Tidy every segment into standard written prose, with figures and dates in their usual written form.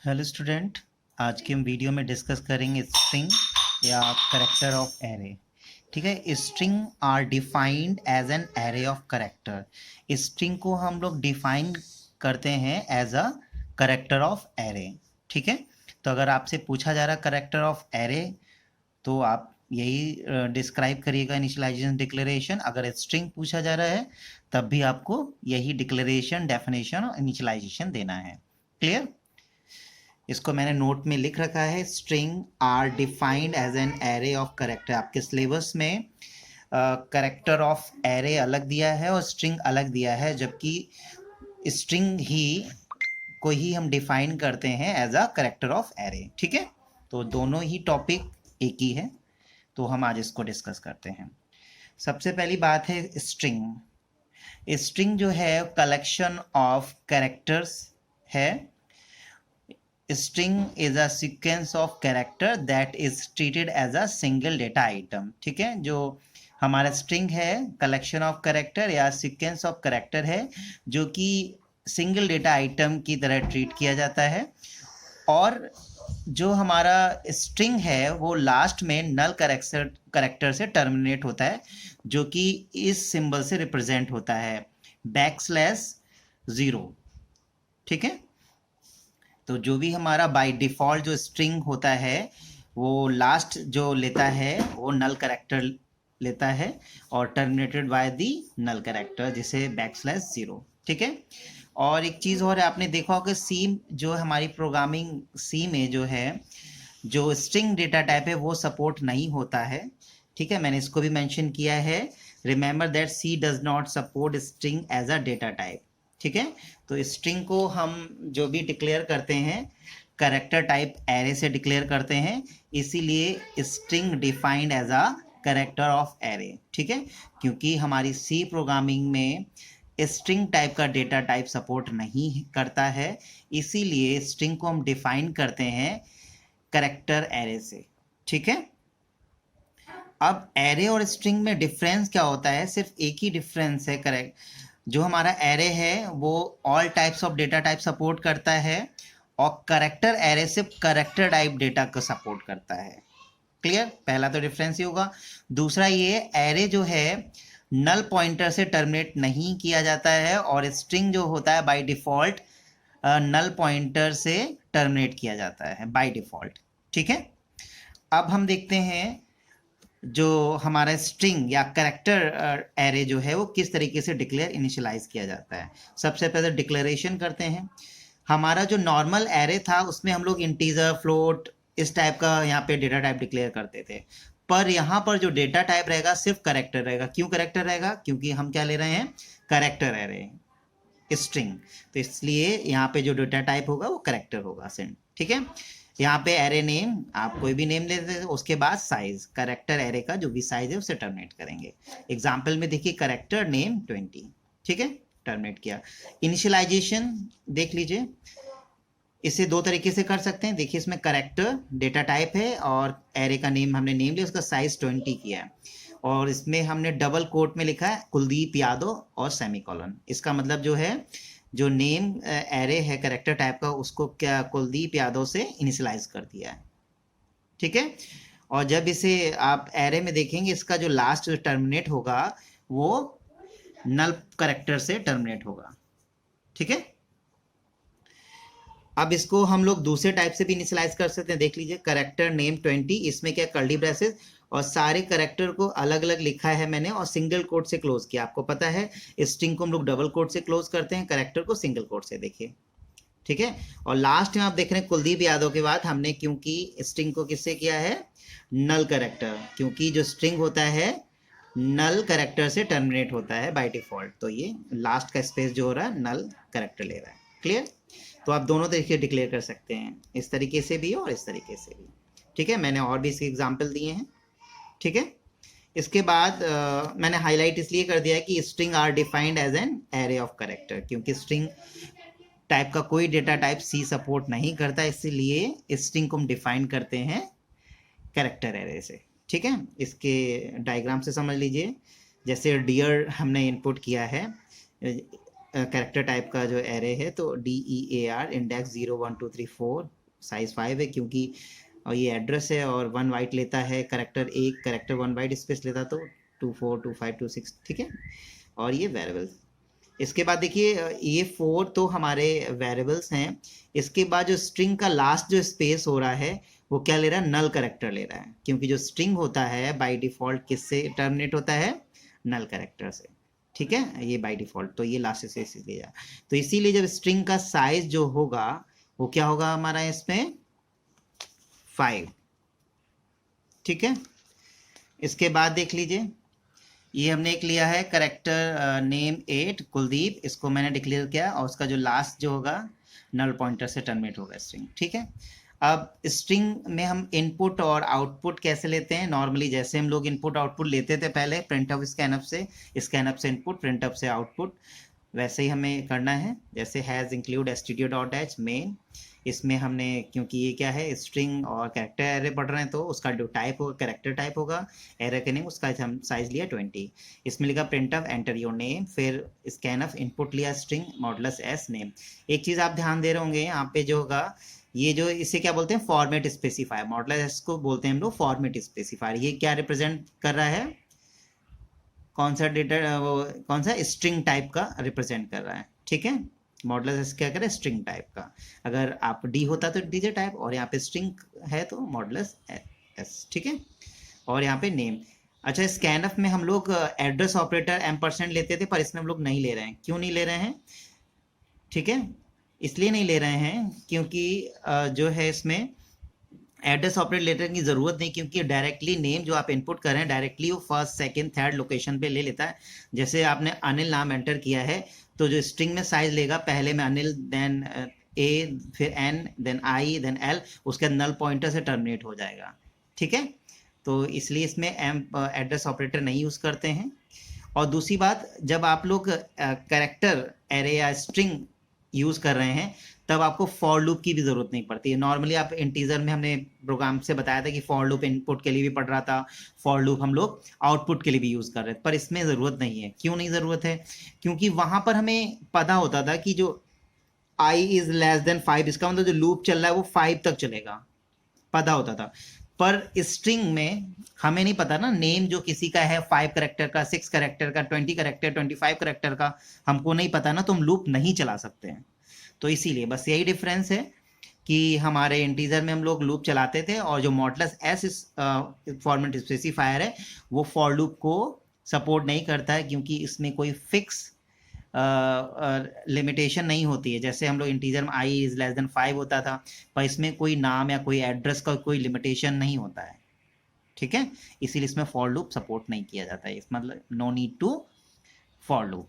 Hello student, आज के हम वीडियो में डिस्कस करेंगे स्ट्रिंग या करेक्टर ऑफ एरे। ठीक है, string are defined as an array of character. String को हम लोग डिफाइन करते हैं as a character of array. ठीक है, तो अगर आपसे पूछा जा रहा करेक्टर ऑफ एरे तो आप यही डिस्क्राइब करिएगा इनिशियलाइजेशन डिक्लेरेशन। अगर स्ट्रिंग पूछा जा रहा है तब भी आपको यही डिक्लेरेशन, डेफिनेशन और इनिशियलाइजेशन देना है। क्लियर? इसको मैंने नोट में लिख रखा है, string are defined as an array of character. आपके सिलेबस में करेक्टर ऑफ एरे अलग दिया है और स्ट्रिंग अलग दिया है, जबकि स्ट्रिंग ही को ही हम डिफाइन करते हैं as a character of array. ठीक है, तो दोनों ही टॉपिक एक ही है, तो हम आज इसको डिस्कस करते हैं। सबसे पहली बात है स्ट्रिंग। स्ट्रिंग जो है कलेक्शन ऑफ कैरेक्टर्स है। String is a sequence of character that is treated as a single data item. ठीक है, जो हमारा स्ट्रिंग है कलेक्शन ऑफ कैरेक्टर या सीक्वेंस ऑफ कैरेक्टर है जो कि सिंगल डेटा आइटम की तरह ट्रीट किया जाता है। और जो हमारा स्ट्रिंग है वो लास्ट में नल कैरेक्टर से टर्मिनेट होता है, जो कि इस सिंबल से रिप्रेजेंट होता है, \0। ठीक है, तो जो भी हमारा बाय डिफ़ॉल्ट जो स्ट्रिंग होता है वो लास्ट जो लेता है वो नल कैरेक्टर लेता है और terminated by the null character, जिसे \0। ठीक है, और एक चीज़ और है, आपने देखा होगा सी जो हमारी प्रोग्रामिंग सी में जो है जो स्ट्रिंग डेटा टाइप है वो सपोर्ट नहीं होता है। ठीक है, मैंने इसको भी मेंशन किया है, remember that C does not support string as a data type. ठीक है, तो स्ट्रिंग को हम जो भी डिक्लेयर करते हैं कैरेक्टर टाइप एरे से डिक्लेयर करते हैं, इसीलिए string defined as a character of array. ठीक है, क्योंकि हमारी सी प्रोग्रामिंग में स्ट्रिंग टाइप का डेटा टाइप सपोर्ट नहीं करता है, इसीलिए स्ट्रिंग को हम डिफाइन करते हैं कैरेक्टर एरे से। ठीक है, अब एरे और स्ट्रिंग में डिफरेंस क्या होता है? सिर्फ एक ही डिफरेंस है, करेक्ट। जो हमारा एरे है वो all types of data type support करता है और करेक्टर एरे सिर्फ करेक्टर टाइप डेटा को सपोर्ट करता है। क्लियर? पहला तो डिफरेंस ही होगा। दूसरा ये, एरे जो है नल पॉइंटर से टर्मिनेट नहीं किया जाता है और स्ट्रिंग जो होता है बाय डिफॉल्ट नल पॉइंटर से टर्मिनेट किया जाता है बाय डिफॉल्ट। ठीक है, अब हम देखते हैं जो हमारा स्ट्रिंग या कैरेक्टर एरे जो है वो किस तरीके से डिक्लेयर इनिशियलाइज किया जाता है। सबसे पहले डिक्लेरेशन करते हैं। हमारा जो नॉर्मल एरे था उसमें हम लोग इंटीजर, फ्लोट, इस टाइप का यहाँ पे डेटा टाइप डिक्लेयर करते थे, पर यहाँ पर जो डेटा टाइप रहेगा सिर्फ कैरेक्टर रहेगा। क्यों कैरेक्टर रहेगा? क्योंकि हम क्या ले रहे हैं, कैरेक्टर एरे स्ट्रिंग, तो इसलिए यहाँ पे जो डेटा टाइप होगा वो कैरेक्टर होगा सेंड। ठीक है, यहाँ पे एरे नेम आप कोई भी नेम लेते हैं, उसके बाद साइज, कैरेक्टर एरे का जो भी साइज है उसे टर्मिनेट करेंगे। एग्जाम्पल में देखिए कैरेक्टर नेम 20। ठीक है, टर्मिनेट किया। इनिशियलाइजेशन देख लीजिए, इसे दो तरीके से कर सकते हैं। देखिए इसमें कैरेक्टर डेटा टाइप है और एरे का नेम हमने नेम लिया, उसका साइज 20 किया है और इसमें हमने डबल कोट में लिखा है कुलदीप यादव और सेमीकोलन। इसका मतलब जो है जो नेम एरे है कैरेक्टर टाइप का उसको क्या कुलदीप यादव से इनिशियलाइज कर दिया है। ठीक है, और जब इसे आप एरे में देखेंगे इसका जो लास्ट जो टर्मिनेट होगा वो नल कैरेक्टर से टर्मिनेट होगा। ठीक है, अब इसको हम लोग दूसरे टाइप से भी इनिशियलाइज कर सकते हैं। देख लीजिए कैरेक्टर नेम 20, इसमें क्या कर्ली ब्रेसेस और सारे कैरेक्टर को अलग अलग लिखा है मैंने और सिंगल कोट से क्लोज किया। आपको पता है स्ट्रिंग को हम लोग डबल कोट से क्लोज करते हैं, कैरेक्टर को सिंगल कोट से। देखिए, ठीक है, और लास्ट में आप देख रहे हैं कुलदीप यादव के बाद हमने, क्योंकि स्ट्रिंग को किससे किया है, नल कैरेक्टर, क्योंकि जो स्ट्रिंग होता है नल कैरेक्टर से टर्मिनेट होता है बाय डिफॉल्ट, तो ये लास्ट का स्पेस जो हो रहा है नल कैरेक्टर ले रहा है। क्लियर? तो आप दोनों तरीके डिक्लेयर कर सकते हैं, इस तरीके से भी और इस तरीके से भी। ठीक है, मैंने और भी इसके एग्जाम्पल दिए हैं। ठीक है, इसके बाद मैंने हाईलाइट इसलिए कर दिया है कि string are defined as an array of character, क्योंकि स्ट्रिंग टाइप का कोई डेटा टाइप सी सपोर्ट नहीं करता, इसलिए स्ट्रिंग को हम डिफाइन करते हैं कैरेक्टर एरे से। ठीक है, इसके डायग्राम से समझ लीजिए। जैसे डियर हमने इनपुट किया है, कैरेक्टर टाइप का जो एरे है, तो DEAR इंडेक्स 0 1 2 3 4 साइज 5 है, क्योंकि और ये एड्रेस है और 1 बाइट लेता है, कैरेक्टर 1 बाइट स्पेस लेता, तो 2 4 2 5 2 6, ठीक है। और ये वेरिएबल्स। इसके बाद देखिए ये 4 तो हमारे वेरिएबल्स हैं। इसके बाद जो स्ट्रिंग का लास्ट जो स्पेस हो रहा है वो क्या ले रहा है, नल कैरेक्टर ले रहा है, क्योंकि जो स्ट्रिंग होता है बाय डिफॉल्ट किससे टर्मिनेट होता है, नल कैरेक्टर से, ठीक है, ये बाय डिफॉल्ट, तो ये लास्ट से ले जा। तो इसीलिए जब स्ट्रिंग का साइज जो होगा वो क्या होगा हमारा इसमें 5, ठीक है। इसके बाद देख लीजिए, ये हमने एक लिया है करेक्टर नेम 8 कुलदीप, इसको मैंने डिक्लेयर किया और उसका जो लास्ट जो होगा नल पॉइंटर से टर्मिनेट होगा स्ट्रिंग, ठीक है। अब स्ट्रिंग में हम इनपुट और आउटपुट कैसे लेते हैं, नॉर्मली जैसे हम लोग इनपुट आउटपुट लेते थे पहले, प्रिंट ऑफ स्कैनअप से इनपुट, प्रिंट ऑफ से आउटपुट, वैसे ही हमें करना है। जैसे हैज़ इंक्लूड stdio.h मेन, इसमें हमने, क्योंकि ये क्या है स्ट्रिंग और कैरेक्टर एरे पढ़ रहे हैं, तो उसका जो टाइप होगा कैरेक्टर टाइप होगा, एरे का नेम, उसका हम साइज लिया 20। इसमें लिखा print of enter your name, फिर स्कैन ऑफ इनपुट लिया स्ट्रिंग मॉडुलस एस नेम। एक चीज़ आप ध्यान दे रहे होंगे यहाँ पे जो होगा, ये जो इसे क्या बोलते हैं, फॉर्मेट स्पेसिफायर, मॉडुलस एस को बोलते हैं हम लोग फॉर्मेट स्पेसिफायर। ये क्या रिप्रेजेंट कर रहा है, कौन सा डेटा, वो कौन सा स्ट्रिंग टाइप का रिप्रेजेंट कर रहा है, ठीक है। मॉडुलस एस क्या करे, स्ट्रिंग टाइप का, अगर आप डी होता तो डीजे टाइप, और यहाँ पे स्ट्रिंग है तो मॉडुलस एस, ठीक है। और यहाँ पे नेम। अच्छा, स्कैनफ में हम लोग एड्रेस ऑपरेटर एम्परसेंड लेते थे, पर इसमें हम लोग नहीं ले रहे हैं। क्यों नहीं ले रहे हैं, ठीक है, इसलिए नहीं ले रहे हैं क्योंकि जो है इसमें एड्रेस ऑपरेटर लेटर की ज़रूरत नहीं, क्योंकि डायरेक्टली नेम जो आप इनपुट कर रहे हैं डायरेक्टली वो फर्स्ट सेकंड थर्ड लोकेशन पे ले लेता है। जैसे आपने अनिल नाम एंटर किया है, तो जो स्ट्रिंग में साइज लेगा, पहले में अनिल, देन ए, फिर N, then I, then L, उसके नल पॉइंटर से टर्मिनेट हो जाएगा, ठीक है। तो इसलिए इसमें एड्रेस ऑपरेटर नहीं यूज़ करते हैं। और दूसरी बात, जब आप लोग कैरेक्टर एरे या स्ट्रिंग यूज़ कर रहे हैं, तब आपको फॉर लूप की भी ज़रूरत नहीं पड़ती है। नॉर्मली आप इंटीजर में, हमने प्रोग्राम से बताया था कि फॉर लूप इनपुट के लिए भी पढ़ रहा था, फॉर लूप हम लोग आउटपुट के लिए भी यूज़ कर रहे थे, पर इसमें ज़रूरत नहीं है। क्यों नहीं ज़रूरत है, क्योंकि वहाँ पर हमें पता होता था कि जो i इज़ लेस देन 5, इसका मतलब जो लूप चल रहा है वो 5 तक चलेगा, पता होता था। पर स्ट्रिंग में हमें नहीं पता ना, नेम जो किसी का है 5 करेक्टर का, 6 करेक्टर का, 20 करेक्टर, 25 करेक्टर का, हमको नहीं पता ना, तो हम लूप नहीं चला सकते हैं। तो इसीलिए बस यही डिफरेंस है कि हमारे इंटीजर में हम लोग लूप चलाते थे, और जो मॉडुलस एस फॉर्मेट स्पेसिफायर है वो फॉर लूप को सपोर्ट नहीं करता है, क्योंकि इसमें कोई फिक्स लिमिटेशन नहीं होती है। जैसे हम लोग इंटीजर में आई इज लेस देन 5 होता था, पर इसमें कोई नाम या कोई एड्रेस का कोई लिमिटेशन नहीं होता है, ठीक है। इसीलिए इसमें फॉर लूप सपोर्ट नहीं किया जाता है, इस मतलब no need to for loop,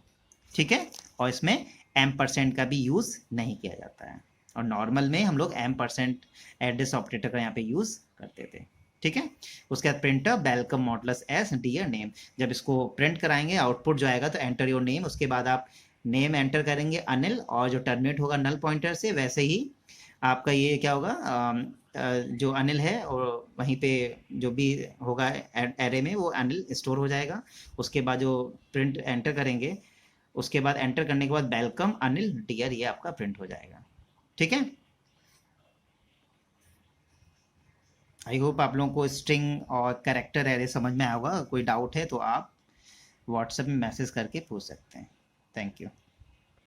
ठीक है। और इसमें एम% का भी यूज़ नहीं किया जाता है, और नॉर्मल में हम लोग एम% एड्रेस ऑपरेटर का यहाँ पे यूज़ करते थे, ठीक है। उसके बाद printer welcome modulus s dear name, जब इसको प्रिंट कराएंगे आउटपुट जो आएगा तो एंटर योर नेम, उसके बाद आप नेम एंटर करेंगे अनिल, और जो टर्मिनेट होगा नल पॉइंटर से, वैसे ही आपका ये क्या होगा, जो अनिल है और वहीं पे जो भी होगा एरे में वो अनिल स्टोर हो जाएगा। उसके बाद जो प्रिंट एंटर करेंगे, उसके बाद एंटर करने के बाद वेलकम अनिल डियर, ये आपका प्रिंट हो जाएगा, ठीक है। आई होप आप लोगों को स्ट्रिंग और कैरेक्टर एरे समझ में आया होगा। कोई डाउट है तो आप व्हाट्सएप में मैसेज करके पूछ सकते हैं। Thank you.